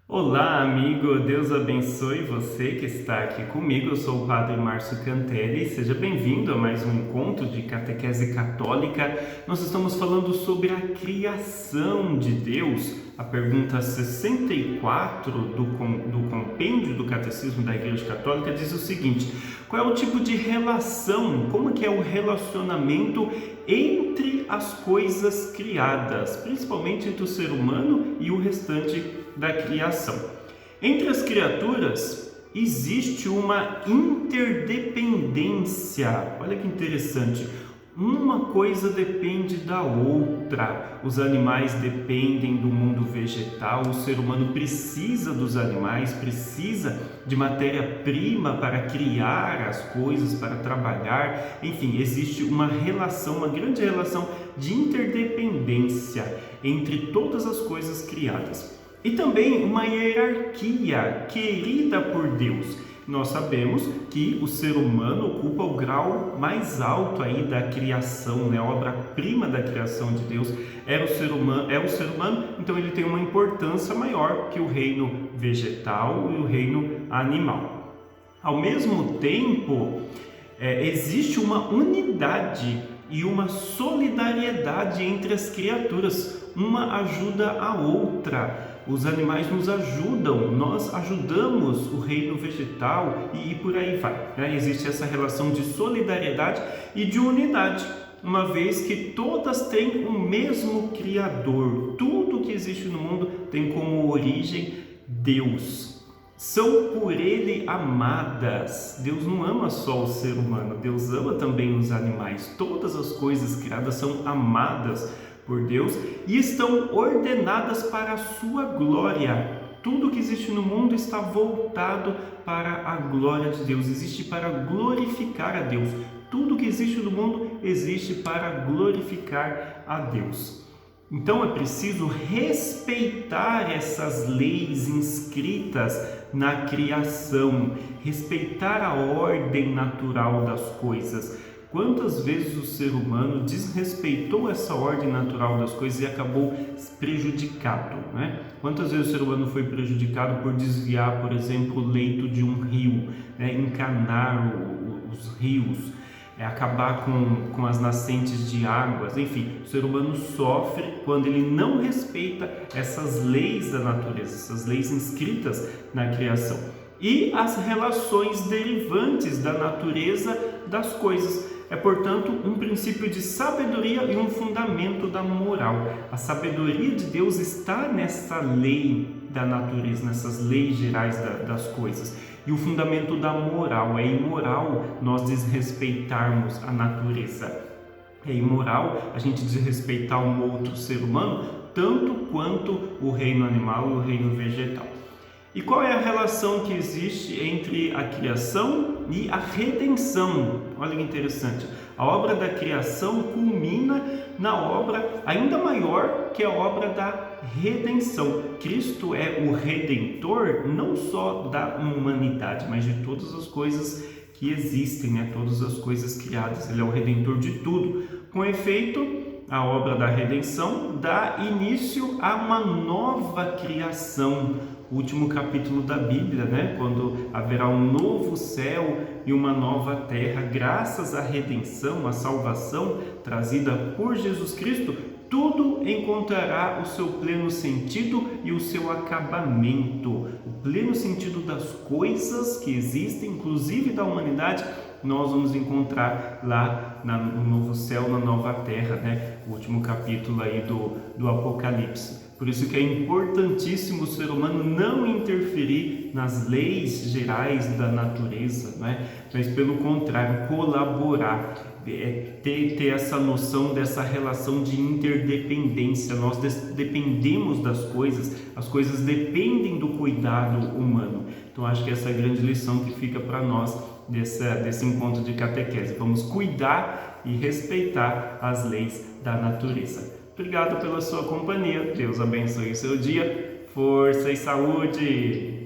Olá, amigo, Deus abençoe você que está aqui comigo. Eu sou o Padre Márcio Cantelli. Seja bem-vindo a mais um encontro de catequese católica. Nós estamos falando sobre a criação de Deus. A pergunta 64 do compêndio do Catecismo da Igreja Católica diz o seguinte: qual é o tipo de relação, como que é o relacionamento entre as coisas criadas, principalmente entre o ser humano e o restante da criação? Entre as criaturas existe uma interdependência. Olha que interessante. Uma coisa depende da outra. Os animais dependem do mundo vegetal, o ser humano precisa dos animais, precisa de matéria-prima para criar as coisas, para trabalhar. Enfim, existe uma relação, uma grande relação de interdependência entre todas as coisas criadas. E também uma hierarquia querida por Deus. Nós sabemos que o ser humano ocupa o grau mais alto aí da criação, né? A obra-prima da criação de Deus é o ser humano, então ele tem uma importância maior que o reino vegetal e o reino animal. Ao mesmo tempo, existe uma unidade e uma solidariedade entre as criaturas, uma ajuda a outra. Os animais nos ajudam, nós ajudamos o reino vegetal e por aí vai, né? Existe essa relação de solidariedade e de unidade, uma vez que todas têm o mesmo Criador. Tudo que existe no mundo tem como origem Deus. São por Ele amadas. Deus não ama só o ser humano, Deus ama também os animais. Todas as coisas criadas são amadas por Deus e estão ordenadas para a sua glória. Tudo que existe no mundo está voltado para a glória de Deus, existe para glorificar a Deus. Tudo que existe no mundo existe para glorificar a Deus. Então é preciso respeitar essas leis inscritas na criação, respeitar a ordem natural das coisas. Quantas vezes o ser humano desrespeitou essa ordem natural das coisas e acabou prejudicado, né? Quantas vezes o ser humano foi prejudicado por desviar, por exemplo, o leito de um rio, né? Encanar os rios, acabar com as nascentes de águas. Enfim, o ser humano sofre quando ele não respeita essas leis da natureza, essas leis inscritas na criação e as relações derivantes da natureza das coisas. É, portanto, um princípio de sabedoria e um fundamento da moral. A sabedoria de Deus está nessa lei da natureza, nessas leis gerais das coisas. E o fundamento da moral. É imoral nós desrespeitarmos a natureza. É imoral a gente desrespeitar um outro ser humano, tanto quanto o reino animal e o reino vegetal. E qual é a relação que existe entre a criação e a redenção? Olha que interessante. A obra da criação culmina na obra ainda maior, que é a obra da redenção. Cristo é o redentor não só da humanidade, mas de todas as coisas que existem, né? Todas as coisas criadas. Ele é o redentor de tudo. Com efeito, a obra da redenção dá início a uma nova criação. O último capítulo da Bíblia, né? Quando haverá um novo céu e uma nova terra, graças à redenção, à salvação trazida por Jesus Cristo, tudo encontrará o seu pleno sentido e o seu acabamento. O pleno sentido das coisas que existem, inclusive da humanidade, nós vamos encontrar lá no novo céu, na nova terra, né? O último capítulo aí do Apocalipse. Por isso que é importantíssimo o ser humano não interferir nas leis gerais da natureza, né? Mas pelo contrário, colaborar, ter essa noção dessa relação de interdependência. Nós dependemos das coisas, as coisas dependem do cuidado humano. Então acho que essa é a grande lição que fica para nós desse encontro de catequese. Vamos cuidar e respeitar as leis da natureza. Obrigado pela sua companhia. Deus abençoe o seu dia. Força e saúde!